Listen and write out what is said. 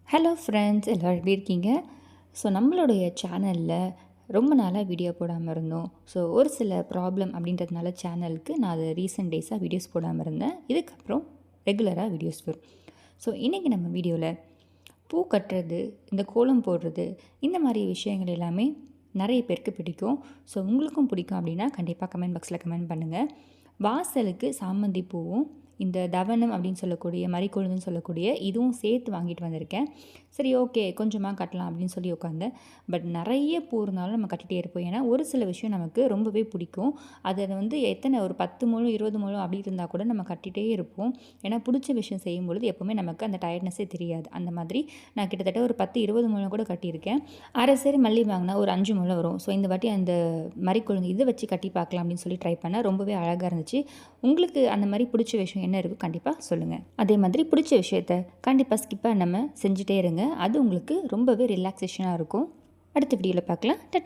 Hello friends, எல்லோரும் எப்படி இருக்கீங்க? ஸோ நம்மளுடைய சேனலில் ரொம்ப நாளாக வீடியோ போடாமல் இருந்தோம். ஸோ ஒரு சில ப்ராப்ளம் அப்படின்றதுனால சேனலுக்கு நான் அது ரீசெண்ட் டேஸாக வீடியோஸ் போடாமல் இருந்தேன். இதுக்கப்புறம் ரெகுலராக வீடியோஸ் வரும். ஸோ இன்றைக்கி நம்ம வீடியோவில் பூ கட்டுறது, இந்த கோலம் போடுறது, இந்த மாதிரி விஷயங்கள் எல்லாமே நிறைய பேருக்கு பிடிக்கும். ஸோ உங்களுக்கும் பிடிக்கும் அப்படின்னா கண்டிப்பாக கமெண்ட் பாக்ஸில் கமெண்ட் பண்ணுங்கள். வாசலுக்கு சாமந்தி பூவும் இந்த தவனம் அப்படின்னு சொல்லக்கூடிய மறிக்கொழுந்துன்னு சொல்லக்கூடிய இதுவும் சேர்த்து வாங்கிட்டு வந்திருக்கேன். சரி, ஓகே, கொஞ்சமாக கட்டலாம் அப்படின்னு சொல்லி உட்காந்தேன். பட் நிறைய பூ இருந்தாலும் நம்ம கட்டிகிட்டே இருப்போம். ஏன்னா ஒரு சில விஷயம் நமக்கு ரொம்பவே பிடிக்கும். அதை வந்து எத்தனை ஒரு 10 முழம் 20 முழம் அப்படி இருந்தால் கூட நம்ம கட்டிகிட்டே இருப்போம். ஏன்னா பிடிச்ச விஷயம் செய்யும்பொழுது எப்போவுமே நமக்கு அந்த டயர்ட்னஸே தெரியாது. அந்த மாதிரி நான் கிட்டத்தட்ட ஒரு 10-20 முழம் கூட கட்டியிருக்கேன். அரை சேரி மல்லி வாங்கினா ஒரு 5 முழம் வரும். ஸோ இந்த வாட்டி அந்த மறிக்கொழுந்து இதை வச்சு கட்டி பார்க்கலாம் அப்படின்னு சொல்லி ட்ரை பண்ணேன். ரொம்பவே அழகாக இருந்துச்சு. உங்களுக்கு அந்த மாதிரி பிடிச்ச விஷயம் என்ன இருக்குது கண்டிப்பாக சொல்லுங்கள். அதே மாதிரி பிடிச்ச விஷயத்த கண்டிப்பாக ஸ்கிப் பண்ணாமல் செஞ்சுட்டே இருங்க. அது உங்களுக்கு ரொம்பவே ரிலாக்ஸேஷனாக இருக்கும். அடுத்த வீடியோவில் பார்க்கலாம். டாட்டா.